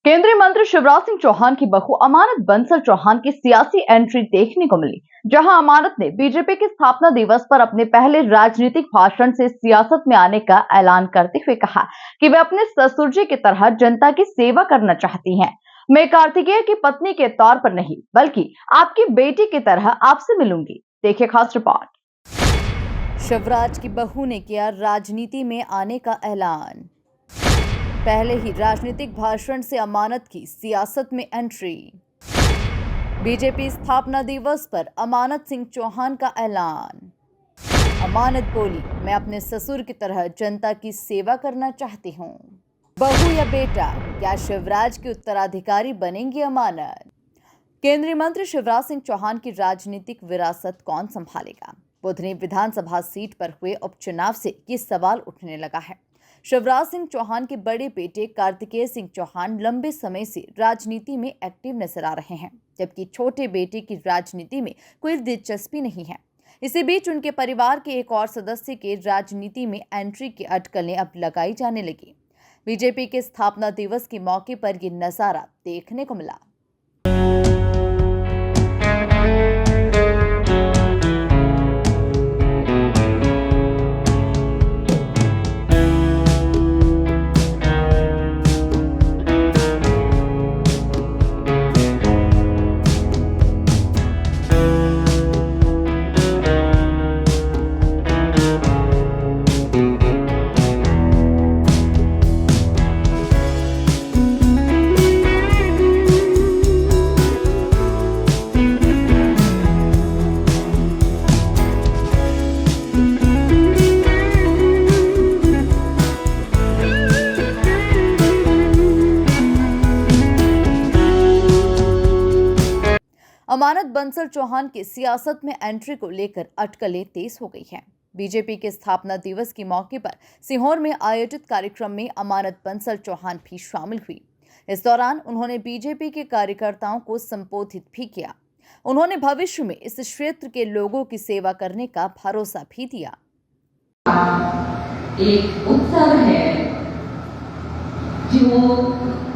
केंद्रीय मंत्री शिवराज सिंह चौहान की बहू अमानत बंसल चौहान की सियासी एंट्री देखने को मिली, जहां अमानत ने बीजेपी के स्थापना दिवस पर अपने पहले राजनीतिक भाषण से सियासत में आने का ऐलान करते हुए कहा कि वे अपने ससुर जी की तरह जनता की सेवा करना चाहती हैं। मैं कार्तिकेय की पत्नी के तौर पर नहीं, बल्कि आपकी बेटी की तरह आपसे मिलूंगी। देखिए खास रिपोर्ट। शिवराज की बहू ने किया राजनीति में आने का ऐलान। पहले ही राजनीतिक भाषण से अमानत की सियासत में एंट्री। बीजेपी स्थापना दिवस पर अमानत सिंह चौहान का ऐलान। अमानत बोली, मैं अपने ससुर की तरह जनता की सेवा करना चाहती हूँ। बहू या बेटा, क्या शिवराज की उत्तराधिकारी बनेंगी अमानत? केंद्रीय मंत्री शिवराज सिंह चौहान की राजनीतिक विरासत कौन संभालेगा? बुधनी विधानसभा सीट पर हुए उपचुनाव से ये सवाल उठने लगा है। शिवराज सिंह चौहान के बड़े बेटे कार्तिकेय सिंह चौहान लंबे समय से राजनीति में एक्टिव नजर आ रहे हैं, जबकि छोटे बेटे की राजनीति में कोई दिलचस्पी नहीं है। इसी बीच उनके परिवार के एक और सदस्य के राजनीति में एंट्री की अटकलें अब लगाई जाने लगी। बीजेपी के स्थापना दिवस के मौके पर यह नजारा देखने को मिला। अमानत बंसल चौहान की सियासत में एंट्री को लेकर अटकलें तेज हो गई हैं। बीजेपी के स्थापना दिवस के मौके पर सीहोर में आयोजित कार्यक्रम में अमानत बंसल चौहान भी शामिल हुई। इस दौरान उन्होंने बीजेपी के कार्यकर्ताओं को संबोधित भी किया। उन्होंने भविष्य में इस क्षेत्र के लोगों की सेवा करने का भरोसा भी दिया। एक उत्सव है जो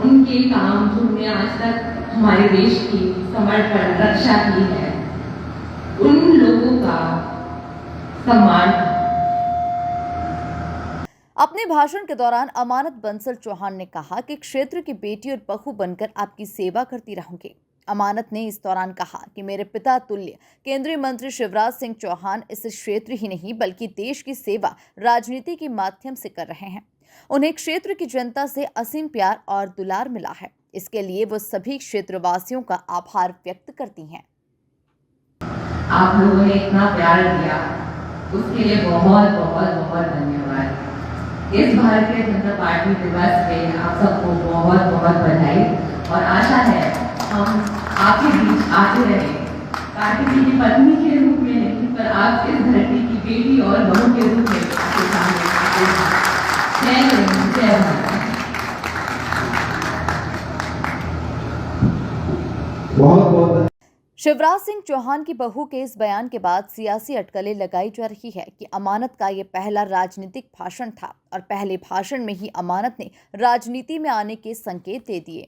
उनके काम जो उन्होंने आज तक हमारे देश की समर्पण रक्षा की है, उन लोगों का सम्मान। अपने भाषण के दौरान अमानत बंसल चौहान ने कहा कि क्षेत्र की बेटी और बहू बनकर आपकी सेवा करती रहूंगी। अमानत ने इस दौरान कहा कि मेरे पिता तुल्य केंद्रीय मंत्री शिवराज सिंह चौहान इस क्षेत्र ही नहीं बल्कि देश की सेवा राजनीति के माध्यम से कर रहे हैं। उन्हें क्षेत्र की जनता से असीम प्यार और दुलार मिला है। इसके लिए वो सभी क्षेत्रवासियों का आभार व्यक्त करती हैं। आप लोगों ने इतना प्यार दिया, उसके लिए बहुत बहुत बहुत धन्यवाद। इस भारतीय जनता पार्टी दिवस पे आप सबको बहुत बहुत बधाई और आशा है हम आपके बीच आते रहे, कार्तिकेय की पत्नी के रूप में नहीं, पर आप इस धरती की बेटी और बहू के रूप में आपके सामने। जय भारत। शिवराज सिंह चौहान की बहू के इस बयान के बाद सियासी अटकलें लगाई जा रही है कि अमानत का ये पहला राजनीतिक भाषण था और पहले भाषण में ही अमानत ने राजनीति में आने के संकेत दे दिए।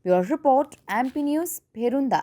Bureau report, MP news, Bherunda.